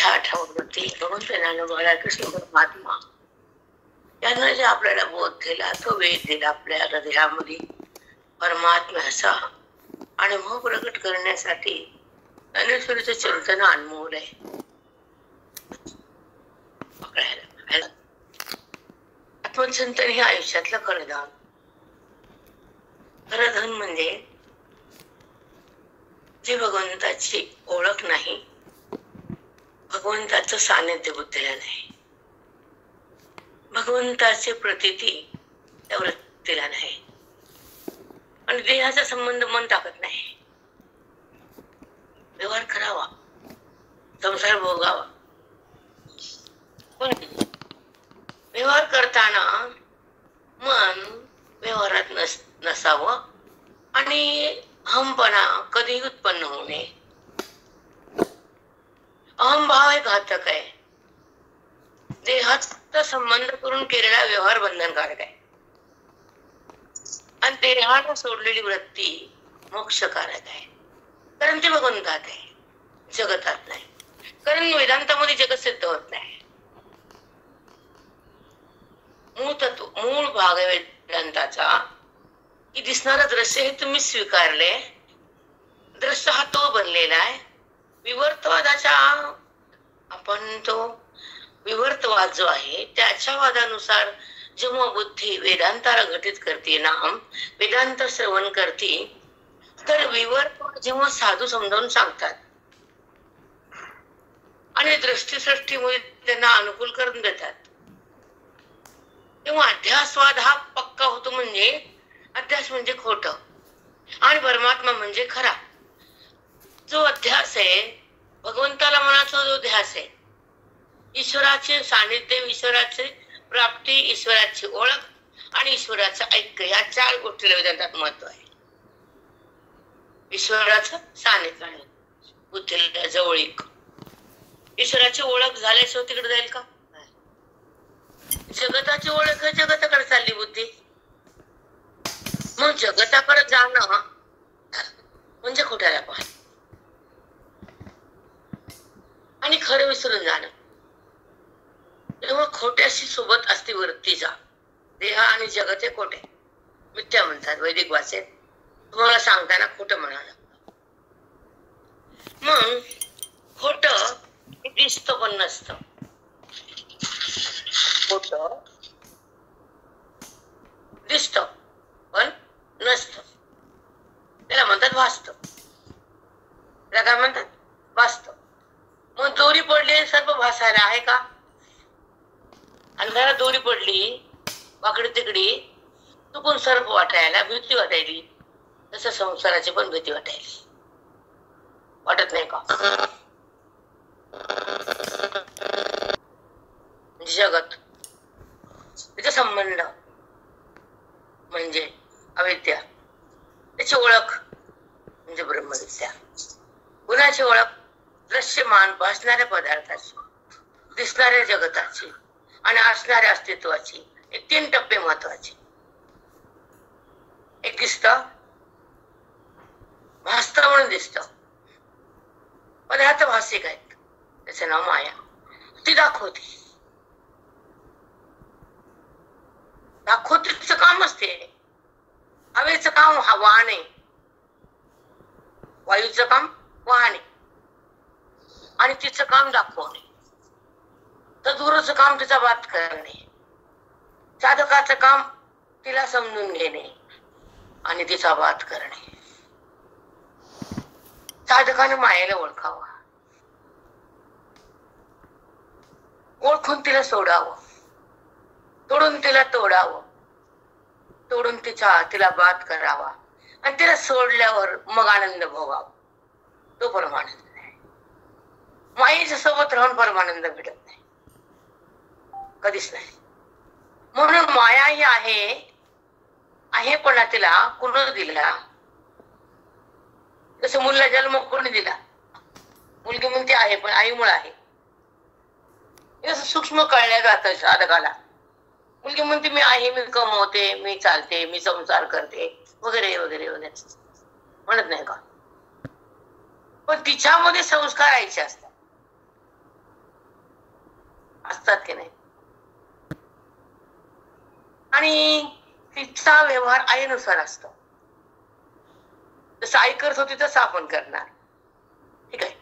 अठ्ठ्या आठवड्यावरती भगवंत ज्ञानोबा कृष्ण परमात्मा यांना जे आपल्याला बोध दिला, तो वेद दिला आपल्या हृदयामध्ये परमात्म्याचा अनुभव प्रकट करण्यासाठी ज्ञानेश्वरीचं चिंतन अनमोल आहे. आत्मचिंतन हे आयुष्यातलं खरं धन म्हणजे जे भगवंताची ओळख नाही, भगवंताचं सानिध्य बुद्धीला नाही, भगवंताची प्रतीती त्या वृत्तीला नाही, आणि देहाचा संबंध मन टाकत नाही. व्यवहार करावा, संसार भोगावा, पण व्यवहार करताना मन व्यवहारात नसावं आणि अहमपणा कधीही उत्पन्न होऊ नये. अहमभाव हे घातक आहे. देहाचा संबंध करून केलेला व्यवहार बंधनकारक आहे आणि देहाला सोडलेली वृत्ती मोक्षकारक आहे. कारण ते भगवंतात आहे, जगतात नाही. कारण वेदांतामध्ये जगत सिद्ध होत नाही. मूळ भाग आहे वेदांताचा की दिसणारं दृश्य हे तुम्ही स्वीकारले. दृश्य हा तो बनलेला आहे. विवर्तवादाच्या आपण तो विवर्तवाद जो आहे त्याच्या वादानुसार जेव्हा बुद्धी वेदांताला घटित करते, नाम वेदांत श्रवण करते, तर विवर्तवाद जेव्हा साधू समजावून सांगतात आणि दृष्टीसृष्टीमुळे त्यांना अनुकूल करून देतात, तेव्हा अध्यासवाद हा पक्का होतो. म्हणजे अध्यास म्हणजे खोट आणि परमात्मा म्हणजे खरा. जो अध्यास आहे भगवंताला मनाचा जो ध्यास आहे, ईश्वराचे सानिध्य, ईश्वराची प्राप्ती, ईश्वराची ओळख आणि ईश्वराचं ऐक्य, या चार गोष्टीला वेदांतात महत्व आहे. ईश्वराचं सानिध्य, बुद्धीला जवळीक. ईश्वराची ओळख झाल्याशिवाय तिकडे जाईल का? जगताची ओळख आहे, जगताकडे चालली बुद्धी. मग जगताकडे जाणं म्हणजे खोट्याला पाहणं आणि खरं विसरून जाणं. तेव्हा खोट्याशी सोबत असती वृत्ती जा. देह आणि जगत हे खोटे मिथ्या म्हणतात वैदिक भाषेत. तुम्हाला सांगताना खोटं म्हणाला. मग खोट दिसत पण नसतं. खोट दिसत पण नसतं. त्याला म्हणतात वास्तव. त्याला काय म्हणतात? वास्तव. मग दोरी पडली सर्व भासायला आहे का? अंधारात दोरी पडली वाकडी तिकडी, चुकून सर्प वाटायला भीती वाटायली, तसं संसाराची पण भीती वाटायली. वाटत नाही का? जगत त्याचा संबंध म्हणजे अविद्या, त्याची ओळख म्हणजे ब्रह्मविद्या. गुणाची ओळख दृश्यमान भासणाऱ्या पदार्थाची, दिसणाऱ्या जगताची आणि असणाऱ्या अस्तित्वाची. एक 3 टप्पे महत्वाचे. एक दिसत, भासत म्हणून दिसत. पदार्थ भासिक आहेत, त्याचं नाव माया. ती दाखवते. दाखवतीचं काम असते. हवेचं काम वाहने, वायूचं काम वाहने आणि तिचं काम दाखवणे. तर दूरचं काम तिचा बात करणे. साधकाचं काम तिला समजून घेणे आणि तिचा बात करणे. साधकाने मायेला ओळखावा, ओळखून तिला सोडावं, तोडून तिला तोडावं, तोडून तिला बात करावा आणि तिला सोडल्यावर मग आनंद भोगावा. तो परमानंद आहे. मायेच्या सोबत राहून परमानंद भेटत नाही, कधीच नाही. म्हणून माया ही आहे पण तिला कुणी दिला? जसं मुलीला जन्म कोणी दिला? मुलगी म्हणते आहे, पण आईमुळे आहे. असं सूक्ष्म कळल्या जातं साधकाला. मुलगी म्हणते मी आहे, मी कमवते, मी चालते, मी संसार करते वगैरे वगैरे वगैरे म्हणत नाही का? पण तिच्यामध्ये संस्कार आईचे असतात. असतात की नाही. आणि तिचा व्यवहार आईनुसार असतो. जसं आई करत होती तसं आपण करणार. ठीक आहे.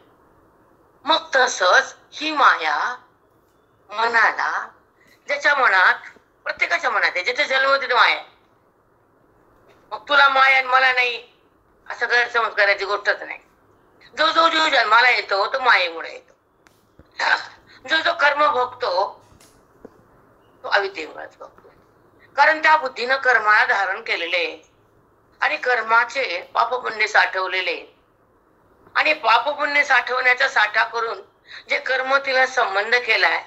मग तसंच ही माया मनाला, ज्याच्या मनात, प्रत्येकाच्या मनात आहे, ज्याचा जन्म तिथे माया. मग तुला माया आणि मला नाही असं गैरसमज करायची गोष्टच नाही. जो जो जीव जन्माला येतो तो मायेमुळे येतो. जो जो कर्म भोगतो तो अविद्येमुळेच भोगतो. कारण त्या बुद्धीनं कर्माला धारण केलेले आणि कर्माचे पापपुण्य साठवलेले आणि पापपुण्य साठवण्याचा साठा करून जे कर्म तिला संबंध केलाय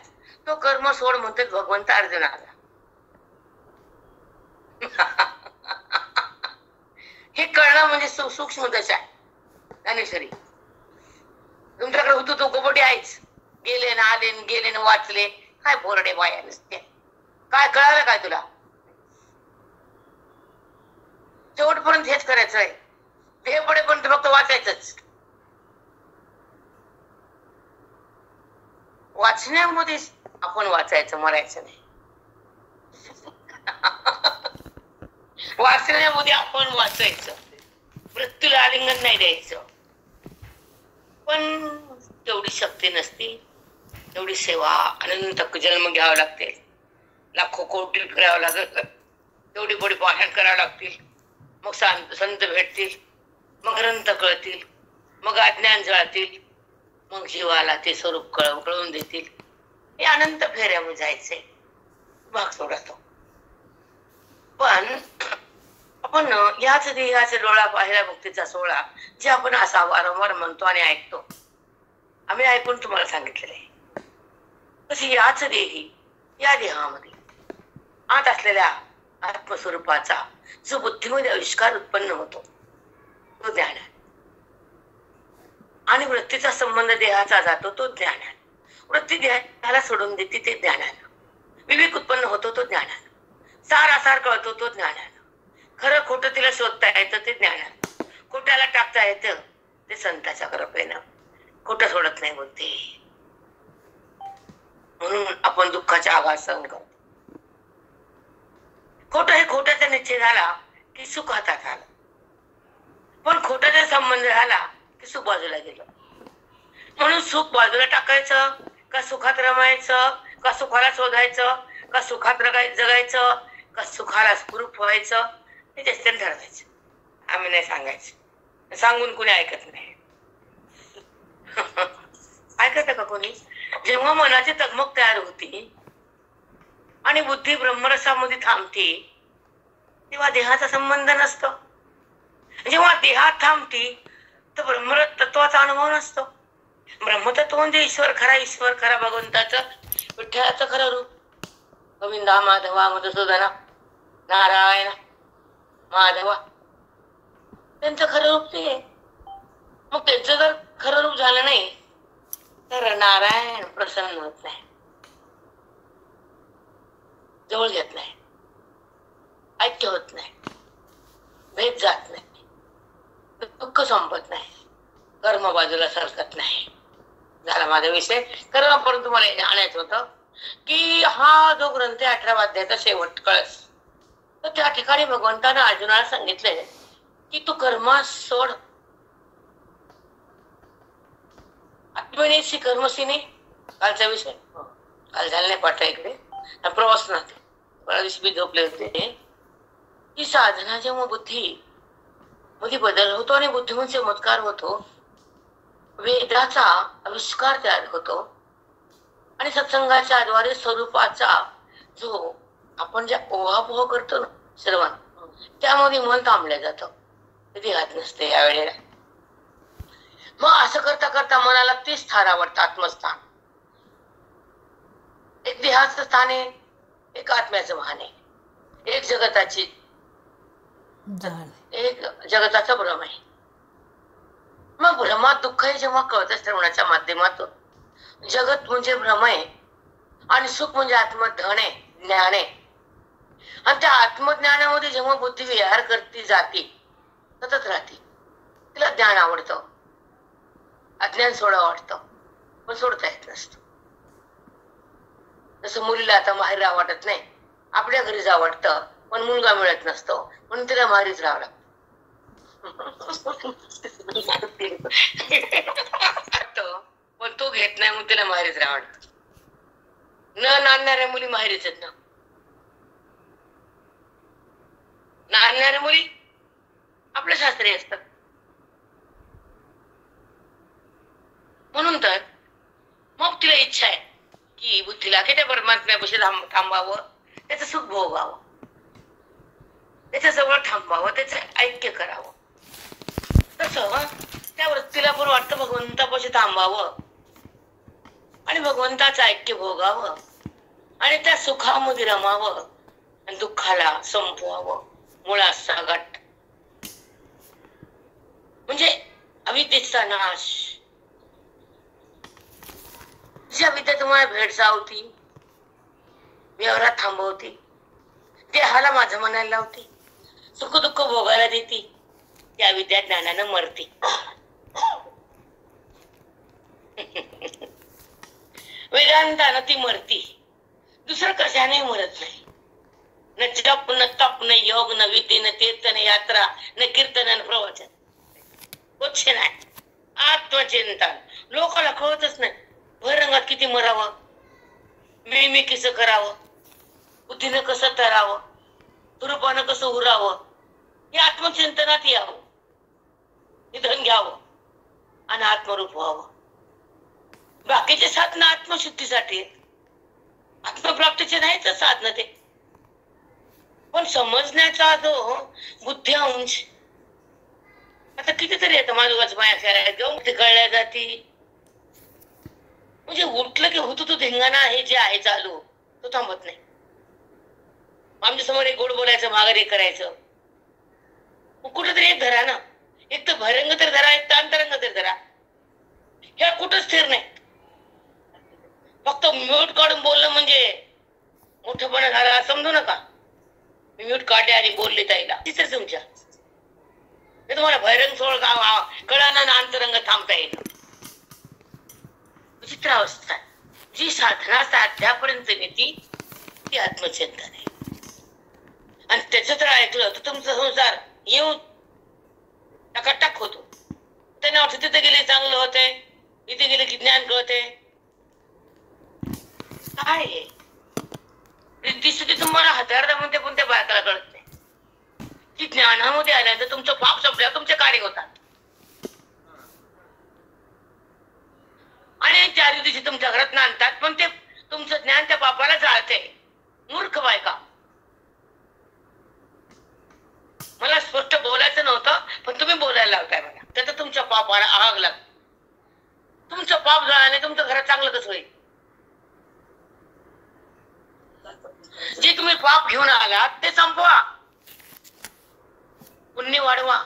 तो कर्म सोड म्हणतात भगवंत अर्जुनाला. हे कळणं म्हणजे सूक्ष्म दशा आहे. ज्ञानेश्वरी तुमच्याकडे होतो तो गोबटी आहेच. गेले ना आले गेले ना वाचले काय बोरडे बाया नसते. काय कळालं काय तुला? शेवटपर्यंत हेच करायचं आहे. हे पडेपर्यंत फक्त वाचायचंच. वाचण्यामध्ये आपण वाचायचं, मरायचं नाही. वाचण्यामध्ये आपण वाचायचं, मृत्यूला आलिंगन नाही द्यायचं. पण तेवढी शक्ती नसती. तेवढी सेवा अनंत जन्म घ्यावं लागते. लाखो कोटी करावं लागत. तेवढी बडी पारायण करावं लागतील. मग संत भेटतील, मग ग्रंथ कळतील, मग अज्ञान जळतील, मग जीवाला ते स्वरूप कळवून देतील. हे अनंत फेऱ्यामध्ये जायचे भाग सोडतो. पण आपण याच देहाचा डोळा पाहिला भक्तीचा सोहळा जे आपण असा वारंवार म्हणतो आणि ऐकतो. आम्ही ऐकून तुम्हाला सांगितलेलं आहे. तशी याच देही या देहामध्ये आत असलेल्या आत्मस्वरूपाचा जो बुद्धीमध्ये आविष्कार उत्पन्न होतो तो ज्ञान आहे. आणि वृत्तीचा संबंध देहाचा जातो तो ज्ञान आहे. वृत्ती देहाला सोडून देते ते ज्ञान आहे. विवेक उत्पन्न होतो तो ज्ञान आहे. सार आसार कळतो तो ज्ञान आहे. खरं खोटं तिला शोधता येतं ते ज्ञान आहे. खोट्याला टाकता येतं ते संताच्या कृपेनं. खोटं सोडत नाही बुद्धी. म्हणून आपण दुःखाचा आघात सहन करतो. खोटं हे खोट्याचा निश्चय झाला की सुख हातात आलं. पण खोट्याचा संबंध झाला की सुख बाजूला गेलं. म्हणून सुख बाजूला टाकायचं का सुखात रमायचं, का सुखाला शोधायचं, का सुखात जगायचं, का सुखाला स्फुरूप व्हायचं, हे त्याच्याने ठरवायचं. आम्ही नाही सांगायचं. सांगून कोणी ऐकत नाही. ऐकत का कोणी? जेव्हा मनाची तगमग तयार होती आणि बुद्धी ब्रह्मरसामध्ये थांबते तेव्हा देहाचा संबंध नसतो. जेव्हा देहात थांबती तर ब्रह्मरस तत्वाचा अनुभव नसतो. ब्रह्मतत्व म्हणजे ईश्वर खरा भगवंताचं, विठ्ठलाचं खरं रूप. गोविंदा माधवा मधुसूदना नारायण माधवा त्यांचं खरं रूप ते. मग त्यांचं जर खरं रूप झालं नाही तर नारायण प्रसन्न होत नाही, जवळ घेत नाही, ऐक्य होत नाही, भेद जात नाही, दुःख संपत नाही, कर्म बाजूला सरकत नाही. झाला माझा विषय. कर्म परंतु मला आणायचं होतं की हा जो ग्रंथ 18व्या अध्यायाचा शेवट कळस, तर त्या ठिकाणी भगवंतानं अर्जुनाला सांगितलंय की तू कर्मा सोड. आत्मनेशी कर्मसीने कालचा विषय काल झाला नाही पाठवा इकडे प्रवास नव्हते. परवा दिवशी मी झोपले होते की साधना जेव्हा बुद्धी मध्ये बदल होतो आणि बुद्धिमन चमत्कार होतो, वेदाचा आविष्कार तयार होतो आणि सत्संगाच्या द्वारे स्वरूपाचा जो आपण ज्या ओहापोह करतो ना श्रवण, त्यामध्ये मन थांबलं जातं. कधी हात नसते यावेळेला. मग असं करता करता मनाला ते स्थान आवडतं, आत्मस्थान. एक देहाचं स्थान आहे, एक आत्म्याचं भान आहे, एक जगताची एक जगताचा भ्रम आहे. मग भ्रमात दुःख आहे जेव्हा कळतं श्रवणाच्या माध्यमातून. जगत म्हणजे भ्रम आहे आणि सुख म्हणजे आत्मधन आहे, ज्ञान आहे. आणि त्या आत्मज्ञानामध्ये जेव्हा बुद्धी विहार करती जाते, सतत राहते, तिला ज्ञान आवडतं. अज्ञान सोडावं वाटतं पण सोडता येत नसतं. जसं मुलीला आता माहेर राहावं वाटत नाही, आपल्या घरी जावं वाटतं, पण मुलगा मिळत नसतो म्हणून तिला माहेरीच राहावं लागतं. पण तो घेत नाही म्हणून तिला माहेरीच राहावं वाटतं. न नांदणाऱ्या मुली माहेरीच आहेत ना. नांदणाऱ्या मुली आपल्या सासरी असतात. म्हणून तर मग तिला इच्छा आहे की बुद्धीला की त्या परमात्म्यापाशी थांबावं, त्याचं सुख भोगावं, त्याच्याजवळ थांबावं, त्याचं ऐक्य करावं. तसं त्या वृत्तीला पण वाटतं भगवंतापाशी थांबावं आणि भगवंताचं ऐक्य भोगावं आणि त्या सुखामध्ये रमावं आणि दुःखाला संपवावं. मुळासकट म्हणजे अविद्येचा नाश. जी अविद्या तुम्हाला भेडसावती, व्यवहारात थांबवती, देहाला माझं म्हणायला लावती, सुख दुःख भोगायला देती, त्या अविद्या ज्ञानानं मरती. वेदांतानं ती मरती, दुसरं कशाने मरत नाही. न जप न तप न योग न विधी न तीर्थ न यात्रा न कीर्तन न प्रवचन, कुछ नाही. आत्मचिंतन लोकांना कळतच नाही. भरंगात किती मरावं, मी कसं करावं, बुद्धीनं कसं तरावं, रूपानं कसं उरावं, हे आत्मचिंतनात यावं, निधन घ्यावं आणि आत्मरूप व्हावं. बाकीचे साधनं आत्मशुद्धीसाठी, आत्मप्राप्तीचे नाहीच साधनं ते. पण समजण्याचा जो बुद्धी अंश आता कितीतरी येतं माणूस माया खेळायला घेऊन ते कळल्या जाती. म्हणजे उठलं की होतो तो धिंगाणा हे जे आहे चालू, तो थांबत नाही. आमच्या समोर एक गोड बोलायचं, माघारी करायचं, कुठंतरी एक धरा ना. एक तर भरंग तर धरा, एक तर अंतरंग तर धरा. ह्या कुठं स्थिर नाही. फक्त म्यूट काढून बोलणं म्हणजे मोठेपणा झाला समजू नका. मी म्यूट काढले आणि बोलले ताईला, तिथं तुमच्या हे तुम्हाला भैरंग सोळ कळाना ना अंतरंग थांबता येईल. विचित्र अवस्था आहे. जी साधना साध्यापर्यंत नेती ती आत्मचिंतन आहे. आणि त्याचं जर ऐकलं तर तुमचा संसार येऊन टकाटक होतो. त्यांना वाटतं तिथे गेले चांगलं होते, इथे गेले की ज्ञान कळते. काय रिद्धी तुम्हाला हाताळता म्हणते, पण त्या बायकाला कळत नाही की ज्ञानामध्ये आल्यानंतर तुमचं पाप संपल्यावर तुमचे कार्य होतात. आणि त्या दिवशी तुमच्या घरात आणतात, पण ते तुमचं ज्ञान त्या पापाला जाळते. मूर्ख बायका. मला स्पष्ट बोलायचं नव्हतं, पण तुम्ही बोलायला लावताय मला. त्यात तुमच्या पापाला आग लाग. तुमचं पाप झाल्याने तुमचं घरात चांगलं कसं होईल? जे तुम्ही पाप घेऊन आलात ते संपवा, पुण्य वाढवा.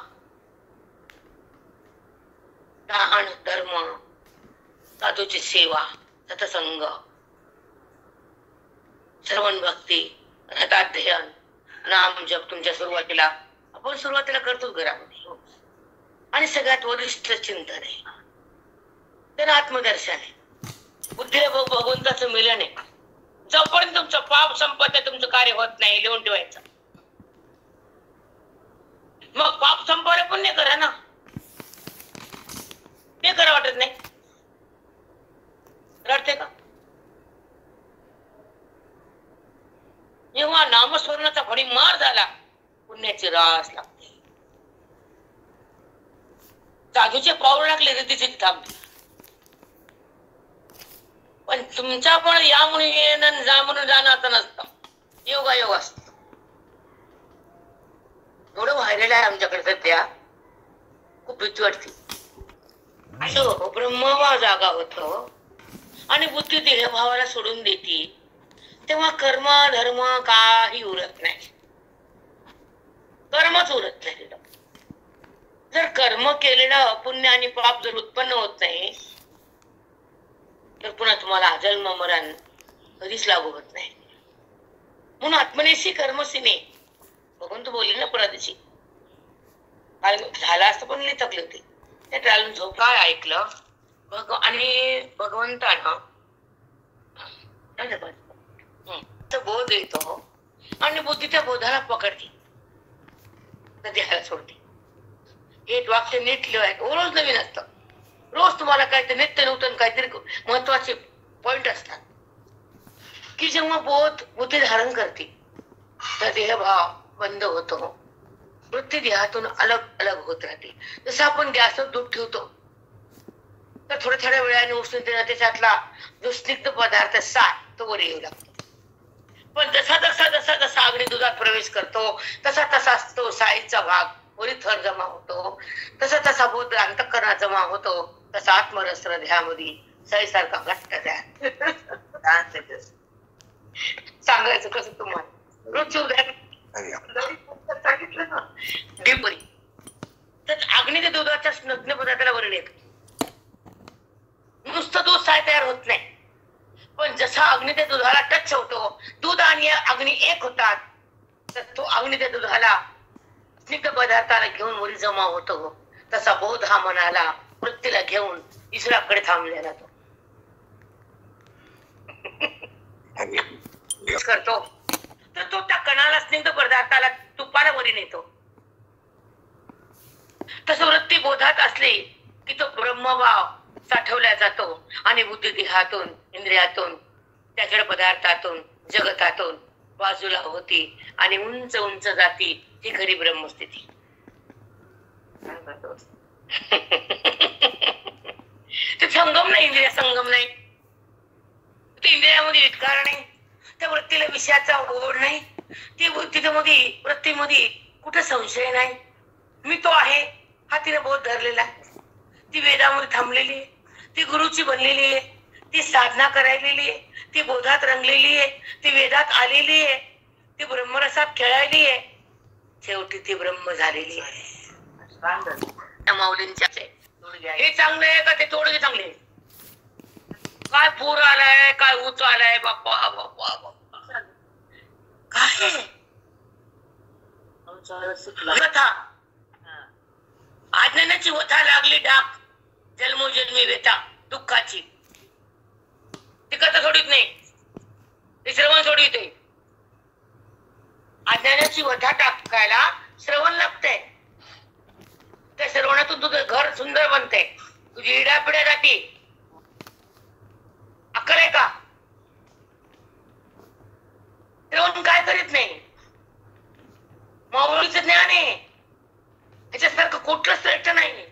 दान धर्म, साधूची सेवा, सत्संग, श्रवण भक्ती, अध्ययन, नाम जप. तुमच्या सुरुवातीला आपण सुरुवातीला करतो घरामध्ये, आणि सगळ्यात वरिष्ठ चिंतन आहे, तर आत्मदर्शन आहे. बुद्धीला भगवंताचं मिलन आहे. जोपर्यंत तुमचं पाप संपत तुमचं कार्य होत नाही, लिहून ठेवायचं. मग पाप संपवले पुण्य करा ना, ते करा वाटत नाही. रडते का? जेव्हा नामस्मरणाचा फडी मार झाला, पुण्याची रास लागते. साधूचे पाऊल लागले रिद्धीची थांबते. पण तुमच्या पण या म्हणून येणं जा म्हणून जाणं नसतं, योगायोग असत. एवढं व्हायलेलं आहे आमच्याकडे सध्या, खूप भीती वाटते. असं ब्रह्मभाव जागा होतो आणि बुद्धी देहभावाला सोडून देते, तेव्हा कर्म धर्म काही उरत नाही. कर्मच उरत नाही. जर कर्म केलेलं पुण्य आणि पाप जर उत्पन्न होत नाही, तर पुन्हा तुम्हाला जन्म मरण कधीच लागू होत नाही. म्हणून आत्मनेशी कर्मसीने भगवंत बोलले ना परदेशी. काल झाला असतं पण लई थकले होते. त्या टाळून झोप. काय ऐकलं आणि भगवंतानं तो बोध येतो आणि बुद्धी त्या बोधाला पकडते, देहाला सोडते. हे वाक्य नीट लिहायचं, रोज नवीन असतं. रोज तुम्हाला काहीतरी नित्य नूतन काहीतरी महत्वाचे पॉइंट असतात की जेव्हा बोध बुद्धी धारण करते तर देहभाव बंद होतो, वृत्ती देहातून अलग अलग होत राहते. जसं आपण गॅसवर दूध ठेवतो तर थोड्या थोड्या वेळाने उष्णतेने त्याच्यातला जो स्निग्ध पदार्थ साय तो वर येऊ लागतो. पण जसा जसा जसा जसा अग्नी दुधात प्रवेश करतो तसा तसा तो साईचा भाग वरील थर जमा होतो, तसा तसा बोध अंतःकरणात जमा होतो, तसा आत्मरस हृदयामध्ये साईसारखा घट्ट द्या. सांगायचं कसं तुम्हाला रोजची उदाहरण सांगितलं ना डिपरी. तर अग्नी दुधाच्या नग्न पदार्थाला वरण येत, नुसतं दूध साय तयार होत नाही, पण जसा अग्नी त्या दुधाला टच होतो, दूध आणि अग्नी एक होतात, तर तो अग्नी त्या दुधाला स्निग्ध पदार्थाला घेऊन वरी जमा होतो, तसा बोध हा मनाला वृत्तीला घेऊन ईश्वराकडे थांबलेला जातो करतो. तर तो त्या कणाला स्निग्ध पदार्थाला तुपाला वरी नेतो. तसं वृत्ती बोधात असली की तो ब्रह्मभाव साठवला जातो आणि बुद्धी देहातून इंद्रियातून त्याच्या पदार्थातून जगतातून बाजूला होती आणि उंच उंच जाती. ही खरी ब्रह्मस्थिती. ते संगम नाही, इंद्रिय संगम नाही, ते इंद्रियामध्ये विकार नाही, त्या वृत्तीला विषयाचा ओढ नाही, ती बुद्धीमध्ये वृत्तीमध्ये कुठे संशय नाही. मी तो आहे हा तिने बोध धरलेला आहे, ती वेदामध्ये थांबलेली आहे, ती गुरुची बनलेली आहे, ती साधना करायलेली आहे, ती बोधात रंगलेली आहे, ती वेदात आलेली आहे, ती ब्रह्मरसात खेळायली आहे, शेवटी ती ब्रह्म झालेली आहे. माऊलींच्या हे चांगलं आहे का ते तोडगे चांगले? काय पूर आलाय, काय उच आलाय, बाप्पा बाप्पा बाप्पा काय कथा. आज्ञानाची वथा लागली डाक, जन्मोजन्मी व्यथा दुःखाची. ती कथा सोडित नाही, ते श्रवण सोडित आहे. अज्ञानाची वथा टाकायला श्रवण लागतंय, त्या श्रवणातून तुझं घर सुंदर बनते, तुझी इडापिड्या जाती. अक्कल आहे का? श्रवण काय करीत नाही, माऊलीचं ज्ञान आहे, ह्याच्यासारखं कुठलं श्रेष्ठ नाही.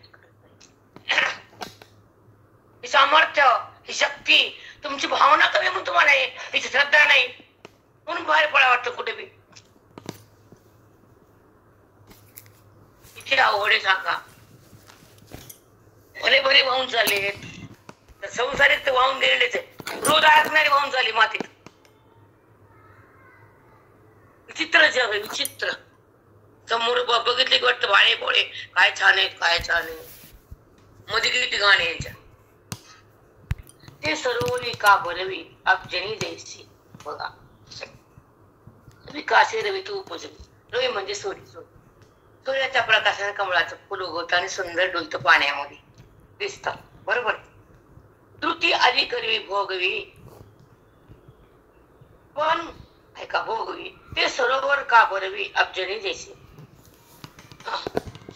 ही सामर्थ्य, ही शक्ती, तुमची भावना कमी म्हणून तुम्हाला हिची श्रद्धा नाही म्हणून बाहेर पडा वाटतं कुठे बी. इथे आवडे सांगा, भले भले वाहून चाललेत तर संसारिक वाहून गेलेलेच आहे, रोज ऐकणारे वाहून चालले मातीत. विचित्र जग आहे, विचित्र. समोर बघितले की वाटतं भाळे पोळे काय छान आहेत, काय छान आहे. मध्ये किती गाणे यांच्या. ते सरोवरी का बोलवी अब्जनी जैसी. बघा, विकासे रवी तू उपजवी. रवी म्हणजे सूर्य. सूर्याच्या प्रकाशाने कमळाचं फुल उगवतं आणि सुंदर डुलतं पाण्यामध्ये दिसत. बरोबर. त्रुटी आली करवी भोगवी, पण ऐका भोगवी ते सरोवर का बोलवी अब्जनी जैसी.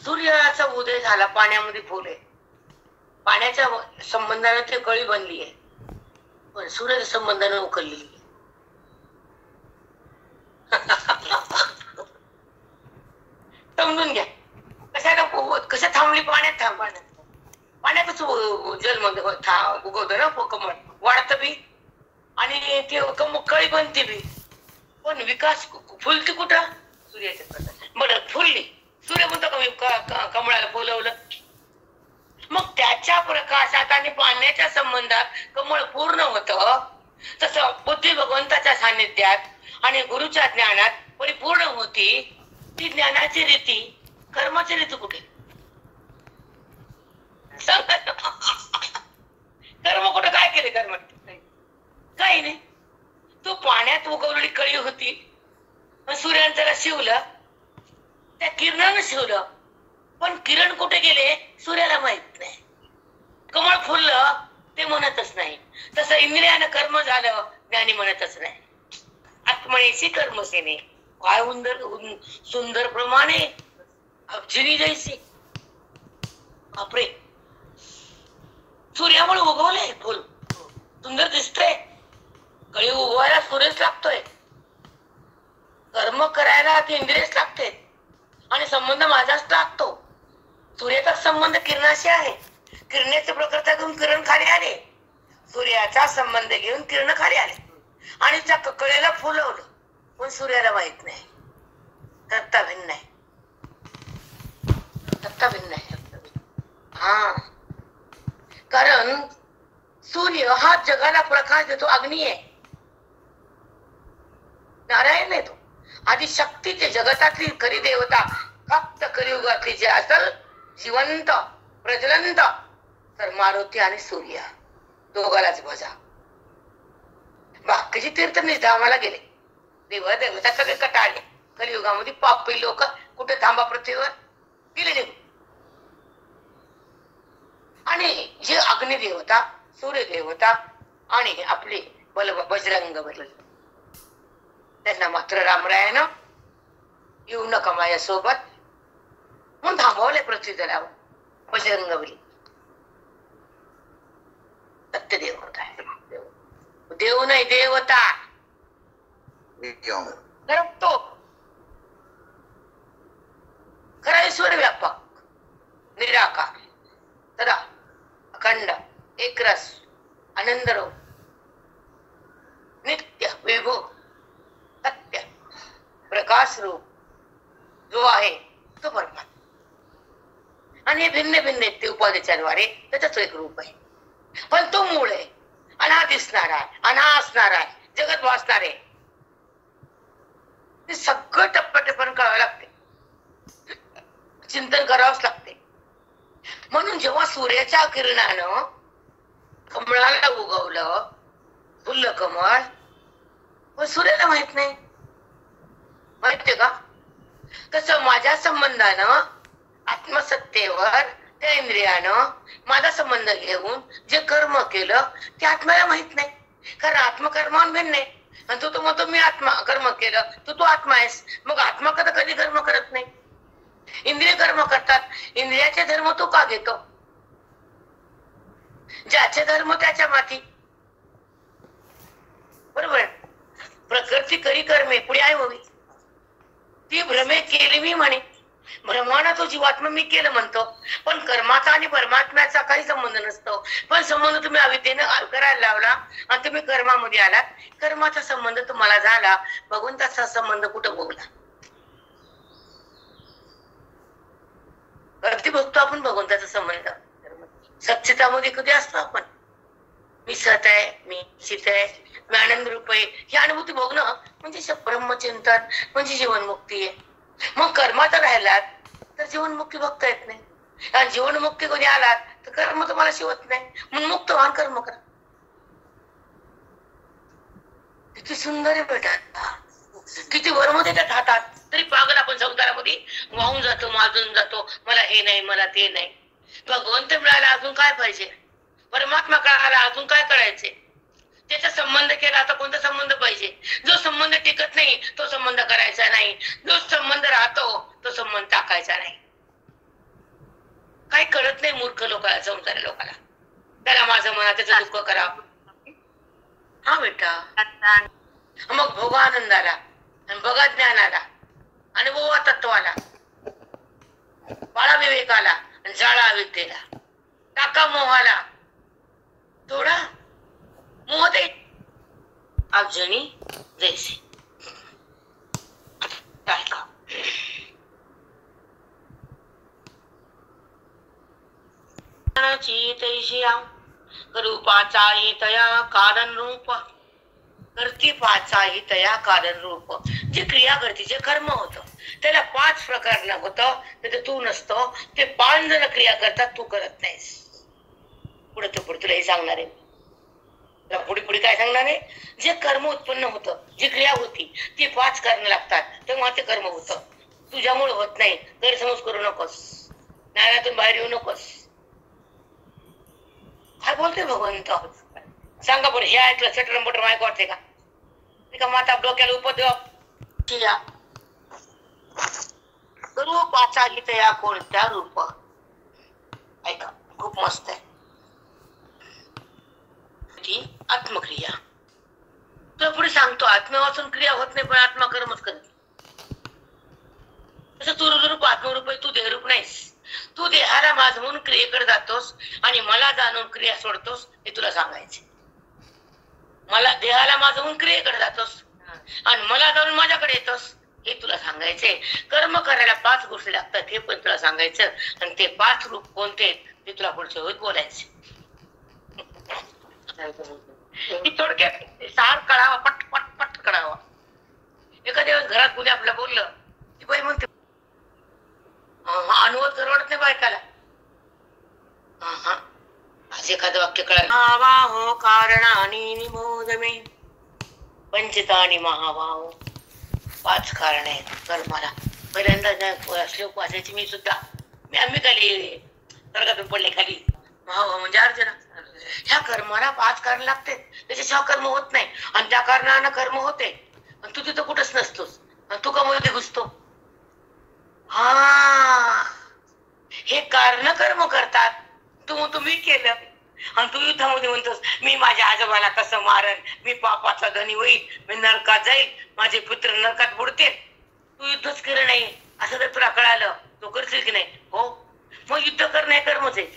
सूर्याचा उदय झाला, पाण्यामध्ये फुल आहे, पाण्याच्या संबंधाने ते कळी बनली आहे, पण सूर्याच्या संबंधाने उकललेली आहे. समजून घ्या. कशाला कशा थांबली? पाण्यात थांबणार, पाण्यातच जलमध्ये उगवतं ना कमळ, वाढतं बी आणि ते कळी बनते बी, पण विकास फुलते कुठं? सूर्याच्या प्रकाश. बरं, फुलली, सूर्य म्हणतो कमळाला फुलवलं, मग त्याच्या प्रकाशात आणि पाण्याच्या संबंधात कमळ पूर्ण होतं. तसं बुद्धी भगवंताच्या सान्निध्यात आणि गुरुच्या ज्ञानात परिपूर्ण होती. ती ज्ञानाची रीती, कर्माची रीती कुठे? कर्म कुठं? काय केले कर्म? काही नाही. तो पाण्यात उगवलेली कळी होती, सूर्याने त्याला शिवलं, त्या किरणानं शिवलं, पण किरण कुठे गेले सूर्याला माहित नाही. कमळ फुललं ते म्हणतच नाही. तसं इंद्रियानं कर्म झालं, ज्ञानी म्हणतच नाही. आत्मनेची कर्मसेने. काय सुंदर प्रमाणे अब्जिनी जैसे. बापरे, सूर्यामुळे उगवलंय फुल, सुंदर दिसतंय. कळी उगवायला सूर्यच लागतोय, कर्म करायला ते इंद्रियच लागते, आणि संबंध माझाच लागतो. सूर्याचा संबंध किरणाशी आहे. किरणाचे प्रकर्ता घेऊन किरण खाली आले, सूर्याचा संबंध घेऊन किरण खाली आले, आणि त्या कळेला फुलवलं. पण सूर्याला माहित नाही, सत्ता भिन्न आहे, सत्ता भिन्न आहे. हा, कारण सूर्य हा जगाला प्रकाश देतो, अग्नी आहे, नारायण आहे तो. आधी शक्तीचे जगतातली खरी देवता फक्त कलियुगातली जे असल जिवंत प्रज्वलंत तर मारुती आणि सूर्य, दोघालाच बजा. बाकीची तीर्थ निधामाला गेले, देव देवता सगळे कटाळले. कलियुगामध्ये पापी लोक कुठे थांबा पृथ्वीवर गेले निघून. आणि जे अग्नि देवता, सूर्य देवता आणि आपले बजरंग बली, त्यांना मात्र रामरायानं येऊ नका माझ्यासोबत म्हणून थांबवले पृथ्वी तलावर. बजरंग बली सत्य देवता आहे, देव नाही देवता. तो खरा ईश्वर व्यापक निराकार सदा अखंड एकरस आनंदरूप नित्य विभू सत्य प्रकाश रूप जो आहे तो परमात्मा. आणि हे भिन्न भिन्न आहेत ते उपाधीच्या द्वारे त्याच एक रूप आहे. पण तो मूळ आहे, अना दिसणार आहे, अना असणार आहे, जगत वाचणार आहे. ते सगळं टप्प्याटप्प्याने कळावं लागते, चिंतन करावंच लागते. म्हणून जेव्हा सूर्याच्या किरणानं कमळाला उगवलं फुललं कमळ, पण सूर्याला माहित नाही. माहितीये का? तसं माझ्या संबंधानं आत्मसत्तेवर त्या इंद्रियानं माझा संबंध घेऊन जे कर्म केलं ते आत्म्याला माहित नाही, कारण आत्मकर्मावर भिन्न आहे. आणि तू म्हणतो मी आत्मा कर्म केलं, तू आत्मा आहेस. मग आत्मा कधी कर्म करत नाही, इंद्रिय कर्म करतात. इंद्रियाचे धर्म तू का घेतो? ज्याचे धर्म त्याच्या माती, बरोबर. प्रकृती करी कर्मे पुढे आहे हवी, ती भ्रमे केली मी म्हणे. भ्रमाना तो जीवात्मा मी केलं म्हणतो, पण कर्माचा आणि परमात्म्याचा काही संबंध नसतो. पण संबंध तुम्ही अविद्येनं करायला लावला आणि तुम्ही कर्मामध्ये आलात. कर्माचा संबंध तुम्हाला झाला, भगवंताचा संबंध कुठं भोगला? कधी बघतो आपण भगवंताचा संबंध? सच्चितामध्ये कधी असतो आपण? मी सत आहे, मी चित आहे, मी आनंद रूप आहे, ही अनुभूती भोगणं म्हणजे ब्रह्मचिंतन, म्हणजे जीवनमुक्ती आहे. मग कर्माचा राहिलात तर जीवनमुक्ती बघता येत नाही, आणि जीवनमुक्ती कधी आलात तर कर्म तुम्हाला शिवत नाही. म्हणून मुक्त व्हान कर्म करा. किती सुंदर आहे बेटा, किती वर्म देतात हातात, तरी पागल आपण संसारामध्ये वाहून जातो, माजून जातो. मला हे नाही, मला ते नाही. भगवंत मिळाला अजून काय पाहिजे? परमात्मा कळाला अजून काय करायचे? त्याचा संबंध केला आता कोणता संबंध पाहिजे? जो संबंध टिकत नाही तो संबंध करायचा नाही, जो संबंध राहतो तो संबंध टाकायचा नाही. काही कळत नाही मूर्ख लोकांना, संसारी लोकांना. त्याला माझं मना त्याचं दुःख करा. हा बेटा, मग भोगा आनंदाला, आणि बघा ज्ञानाला, आणि बोवा तत्वाला, बाळा विवेकाला, आणि जाळा अविद्येला, टाका मोहाला, थोडा मोह दे अब्जनी जैसे. रूपाचा तया कारण रूप, करती पाचा तया कारण रूप. जे क्रिया करते, जे कर्म होतं त्याला 5 प्रकारनं होतं, तर तू नसतो. ते 5 जण क्रिया करतात, तू करत नाहीस. पुढे तुला हे सांगणार आहे. पुढे पुढे काय सांगणार आहे? जे कर्म उत्पन्न होतं, जी क्रिया होती ती 5 करणं लागतात, तेव्हा ते कर्म होतं. तुझ्यामुळे होत नाही, गैरसमज करू नकोस, ज्ञानातून बाहेर येऊ नकोस. काय बोलते भगवंत? सांगा पण, हे ऐकलं चटर मोटर मायक वाटते का? का माता डोक्याला उपद्रव रूपाचा हित या कोणत्या रूप. ऐका खूप मस्त आहे ती आत्मक्रिया. तुला पुढे सांगतो आत्मा वाचून क्रिया होत नाही पण आत्मा कर्मच करते. तसं तू रूप आत्मरूप आहे, तू देहरूप नाहीस. तू देहाला माझ म्हणून क्रियेकडे जातोस आणि मला जाणून क्रिया सोडतोस हे तुला सांगायचे. मला देहाला माझ म्हणून क्रियेकडे जातोस आणि मला जाऊन माझ्याकडे येतोस हे तुला सांगायचे. कर्म करायला 5 गोष्टी लागतात हे पण तुला सांगायचं आणि ते 5 रूप कोणते ते तुला पुढच्या वेळेत बोलायचे. थोडक्यात सार कळावा, पट पट पट कळावा. एखाद्या वेळेस घरात कोणी आपल्याला बोललं की बाई म्हणते अनुवाद करवडत नाही बायकाला. आज एखादं वाक्य कळालं. महाभाव कारणानी निबोध मे पंचितानी महाभाव. 5 कारण आहेत कर्माला. पहिल्यांदा श्लोक वाचायची मी सुद्धा. आम्ही खाली स्वर्गातून पडले खाली. महाभाव म्हणजे अर्जुना. ह्या कर्माला 5 कारण लागते, त्याच्याशिवाय कर्म होत नाही आणि त्या कारणानं कर्म होते आणि तू तिथं कुठंच नसतोस आणि तू कमवते घुसतो. हे कारण कर्म करतात. तुम्ही केलं आणि तू युद्धामध्ये म्हणतोस मी माझ्या आजोबाला कसं मारन, मी पापाचा धनी होईल, मी नरकात जाईल, माझे पुत्र नरकात बुडतील. तू युद्धच केलं नाही असं जर तुला कळालं तू करशील की नाही? हो. मग युद्ध करणं हे कर्मच आहे.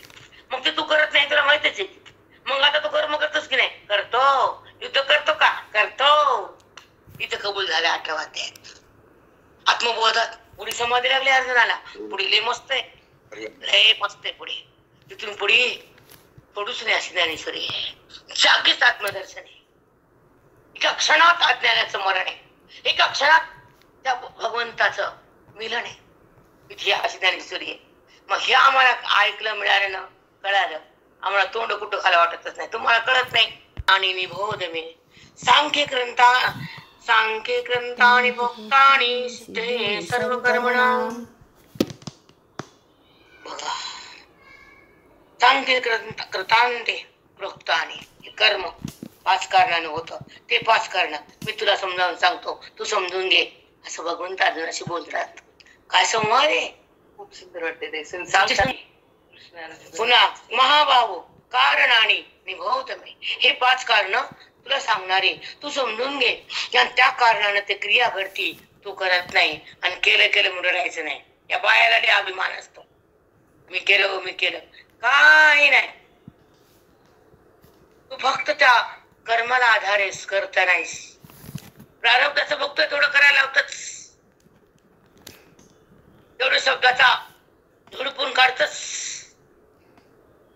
मग ते तू करत नाही तुला माहितच आहे. मग आता तू कर्म करतोस की नाही? करतो. युद्ध करतो का? करतो. इथं कबूल झालं 8व्या अध्यायात आत्मबोधात. पुढे समाधी लागली अर्जुनाला. पुढे लय मस्त आहे, लय मस्त आहे पुढे. तिथून पुढे थोडूच नाही अशी ज्ञानेश्वरी आहे. जागीच आत्मदर्शन आहे. एका क्षणात अज्ञानाचं मरण आहे, एका क्षणात त्या भगवंताचं मिलन आहे. इथे अशी ज्ञानेश्वरी आहे. मग हे आम्हाला ऐकलं, मिळालं ना, कळालं. आम्हाला तोंड कुठं खाला वाटतच नाही. तुम्हाला कळत नाही. आणि निबोध मे सांख्य ग्रंथानि भोक्तानि सिद्धे सर्व कर्मणां. बघा सांख्य कृतांते प्रोक्तानि कर्म 5 कारणाने होतं. ते 5 कारण मी तुला समजावून सांगतो, तू समजून घे असं भगवंत अर्जुनाशी बोलतात. काय संवाद आहे, खूप सुंदर वाटते ते. पुन्हा महाभाव कारणाने निभवतमे हे 5 कारण तुला सांगणारे तू समजून घे. त्या कारणाने ते क्रिया घडती, तू करत नाही आणि केलं म्हणून राहायचं नाही. या बायाला लय अभिमान असतो, मी केलं काही नाही. तू फक्त त्या कर्माला आधारेस, करता नाहीस. प्रारब्धाचं बघतोय तेवढं करायला लावतच, तेवढं शब्दाचा झुडपून काढतच.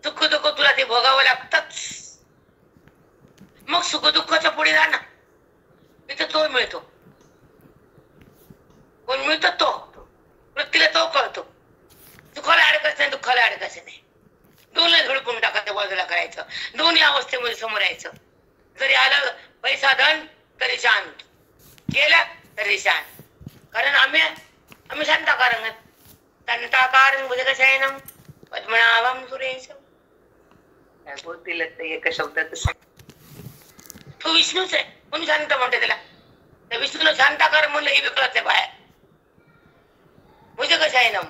सुख दुःख तुला ते भोगावं लागतच. मग सुख दुःखाच्या पुढे जा ना, तिथे तो मिळतो. कोण मिळतो? तो वृत्तीला तो कळतो. सुखाला अडकायचं नाही, दुःखाला अडकायचं नाही. दोन्ही झडपून टाकायचं, बाजूला करायचं. दोन्ही अवस्थेमध्ये समोर यायचं. जरी आलं पैसा धन तरी शांत, केलं तरी शांत. कारण आम्ही शांताकारंग. शांताकारंग म्हणजे कसं आहे ना, पद्मनाभम सुरेश बोलतील एका शब्दात. तो विष्णूच आहे म्हणून शांत म्हणते त्याला. त्या विष्णूला शांताकार म्हणलं हे कळत नाही बाहेर. म्हणजे कसं आहे ना,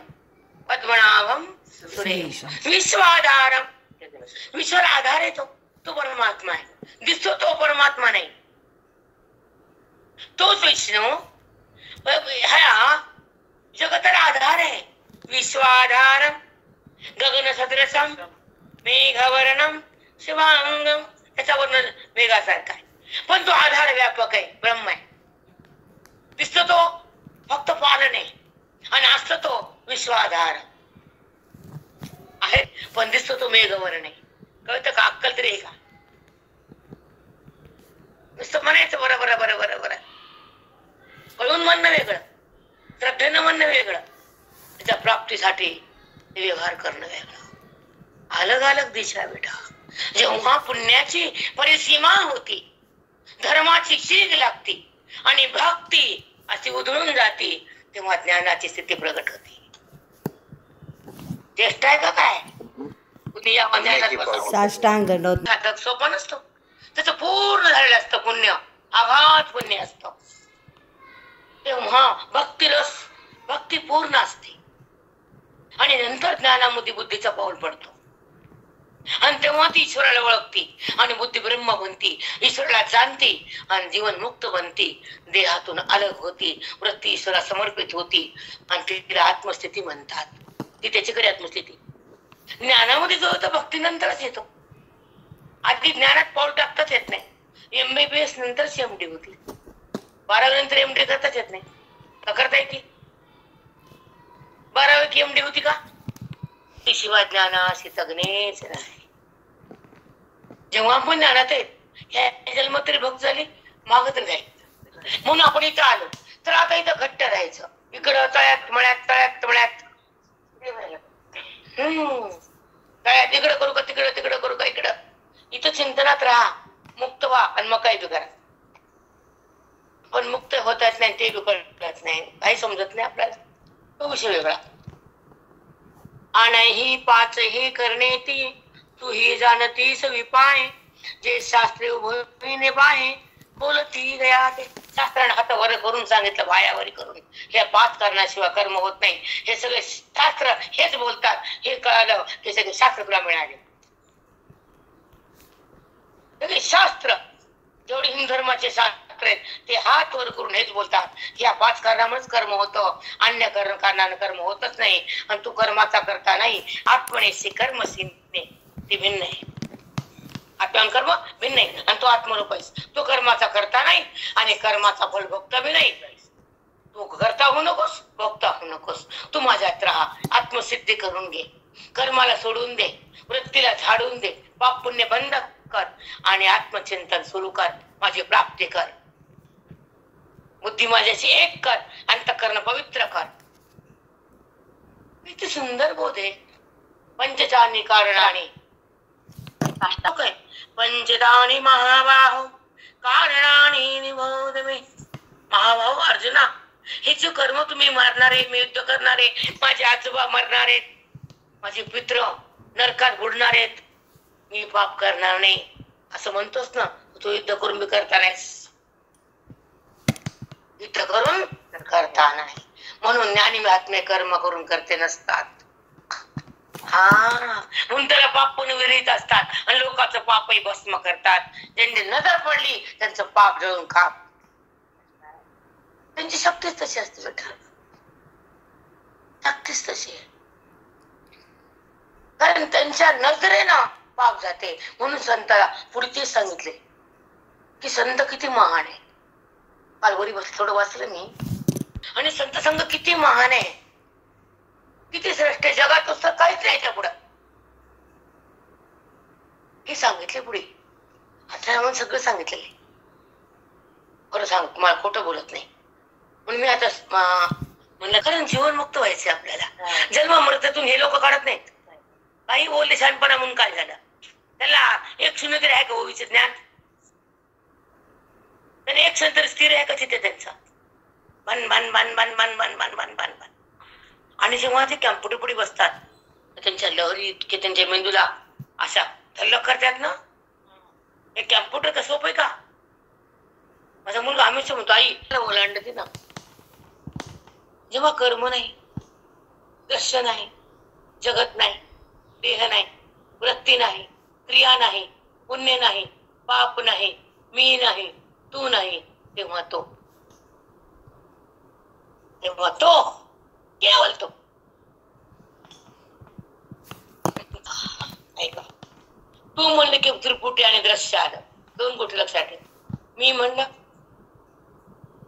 पद्मनाभम सुरेश विश्वाधारम. विश्वाला आधार आहे तो परमात्मा आहे. दिसतो तो परमात्मा नाही. तोच विष्णू हा जगताला आधार आहे. विश्वाधारम गगन सदृशम मेघवर्णम शिवांगम. त्याचा वर्ण मेघासारखा आहे पण तो आधार व्यापक आहे, ब्रह्म आहे. दिसतो तो फक्त पालन आहे आणि असतो तो विश्वाधार आहे. पण दिसतो तो मेघवर्ण आहे. कळतं का? अक्कल तरी आहे का? नुसतं म्हणायचं बरोबर बरोबर बरोबर, कळून म्हणणं वेगळं, श्रद्धेनं म्हणणं वेगळं, त्याच्या प्राप्तीसाठी व्यवहार करणं वेगळं. अलग अलग दिशा बेटा. जेव्हा पुण्याची परिसीमा होती, धर्माची शीग लागती आणि भक्ती अशी उधळून जाती, तेव्हा ज्ञानाची स्थिती प्रगट होती. चेष्टा आहे का काय? साष्टांग सोपं नसतं. त्याचं पूर्ण झालेलं असतं पुण्य अगाध पुण्य असतं. तेव्हा भक्तिरस भक्ती पूर्ण असते आणि नंतर ज्ञानामध्ये बुद्धीचा पाऊल पडतो आणि तेव्हा ती ईश्वराला ओळखती आणि बुद्धी ब्रह्म बनती, ईश्वराला जाणती आणि जीवन मुक्त बनती, देहातून अलग होती, वृत्ती ईश्वरा समर्पित होती आणि तिला आत्मस्थिती म्हणतात. ती त्याच्याकडे आत्मस्थिती. ज्ञानामध्ये जो होता भक्ती नंतरच येतो. आधी ज्ञानात पाऊल टाकताच येत नाही. MBBS नंतर CMD होती, 12वी नंतर MD करताच येत नाही. का करता येते? 12वी MD होती का? शिवाय ज्ञानाशी तज्ञेच नाही. जेव्हा आपण ज्ञानात आहेत, ह्या जन्म तरी भक्त झाली, माग तरी जाईल. म्हणून आपण इथं आलो तर आता इथं घट्ट राहायचं. इकडं तळ्यात मळ्यात तळ्यात मळ्यात तळ्यात इकडं करू का तिकडं, तिकडं करू का इकडं. इथं चिंतनात राहा, मुक्त व्हा आणि मग काही बी करा. पण मुक्त होताच नाही, ते बी कळत नाही, काही समजत नाही आपल्याला. तो विषय वेगळा. आणही पाच हे करणे ती तू ही जाणती सविपाय जे शास्त्रे उभविने बाहे बोलती गया ते. शास्त्राने हात वर करून सांगितलं, बायावरी करून. हे 5 करण्याशिवाय कर्म होत नाही. हे सगळे शास्त्र हेच बोलतात. हे कळालं हे सगळे शास्त्र तुला मिळाले. सगळे शास्त्र जेवढे हिंदू धर्माचे शास्त्र आहेत ते हात वर करून हेच बोलतात, या 5 कारणामुळेच कर्म होतं, अन्य कारणाने कर्म होतच नाही. आणि तू कर्माचा करता नाही, आत्मनेसी कर्मसीने ते भिन्न आहे. आत्मान कर्म भिन्न आहे आणि तो आत्मरूप आहेस. तो कर्माचा करता नाही आणि कर्माचा फल भोगता बी नाही. तू करता होऊ नकोस, भोगता होऊ नकोस. तू माझ्यात राहा, आत्मसिद्धी करून घे, कर्माला सोडून दे, वृत्तीला झाडून दे, पाप पुण्य बंद कर आणि आत्मचिंतन सुरू कर, माझी प्राप्ती कर. बुद्धी माझ्याशी एक कर, अंतःकरण पवित्र कर. किती सुंदर बोध आहे. पंचचानी कारणाने पंचदानी महाबाहो कारणाने निबोध मे. महाबाहो अर्जुना, हे जे कर्म तुम्ही मारणारे, मी युद्ध करणारे, माझे आजोबा मरणारे, माझे पित्र नरकात बुडणार आहेत, मी पाप करणार नाही असं म्हणतोस ना. तू युद्ध करून मी करता नाहीस, युद्ध करून करता नाही. म्हणून ज्ञानी महात्मे कर्म करून करते नसतात. म्हणून त्याला पाप पण विरहित असतात आणि लोकांचं पापही भस्म करतात. ज्यांनी नजर पडली त्यांचं पाप जळून खाप. त्यांची शक्तीच तशी असते बेटा, शक्तीच तशी आहे. कारण त्यांच्या नजरेनं पाप जाते. म्हणून संताला पुढे सांगितले की संत किती महान आहे. कालवरी बस थोडं वाचलं मी. आणि संत संघ किती महान आहे, किती श्रेष्ठ, जगात असं काहीच नाही त्या पुढं. हे सांगितले पुढे. आता सगळं सांगितलेलं. खरं सांग, मला खोटं बोलत नाही. म्हणून मी आता म्हणलं, कारण जीवन मुक्त व्हायचे आपल्याला. जन्म मृत्यूतून हे लोक काढत नाहीत. काही बोलले शहाणपणा म्हणून काय झालं. त्याला 1-0 तरी आहे का ओवीचं ज्ञान? त्याने 1 क्षण तरी स्थिर आहे का तिथे त्यांचा? बन बन बन बन बन बन बन बन बन बन. आणि जेव्हा ते कॅम्प्युटर पुढे बसतात, त्यांच्या लहरी इतके त्यांच्या मेंदूला अशा तल्लक करतात ना. हे कॅम्प्युटर का सोप आहे का? माझा मुलगा हमेशा म्हणतो, आई ओलांडते ना. जेव्हा कर्म नाही, दृश्य नाही, जगत नाही, देह नाही, वृत्ती नाही, क्रिया नाही, पुण्य नाही, पाप नाही, मी नाही, तू नाही, तेव्हा तो केवळ तो. ऐका, तू म्हणलं की त्रिपुटी आणि दृश्य आलं, 2 गोष्टी लक्षात ठेव. मी म्हणलं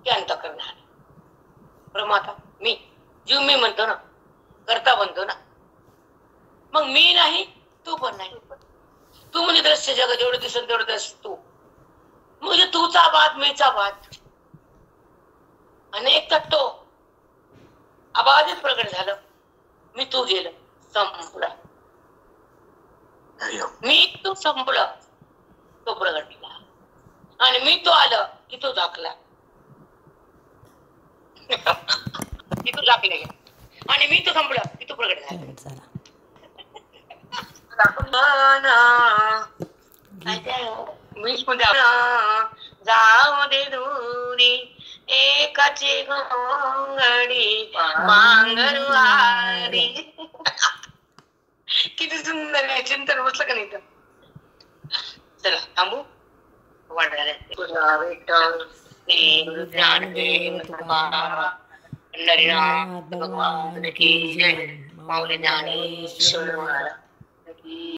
की अंतःकरण आलं. प्रमाता मी, जीव मी म्हणतो ना, करता बनतो ना. मग मी नाही, तू पण नाही. तू म्हणजे दृश्य जग जेवढं दिसत तेवढं दृश्य तू, म्हणजे तूचा बात मीचा बात. अनेक तो अबाधित प्रकट झालं. मी तू गेलं, संपलं. मी तू संपलं, तो प्रगटला. आणि मी तो आलं की तो झाकला. की तू झाकले आणि मी तो संपलं की तो प्रगट झाला. जाऊ दे दूरी एकाची घोंगडी पांघरुवारी. किती सुंदर आहे. चिंतन बसलं का नाही तर. चला थांबू. वाढायला तुझा विठ्ठल श्री गुरु ज्ञानदेव तुकाराम पंढरीनाथ भगवान की जय. माऊली ज्ञानेश्वर महाराज की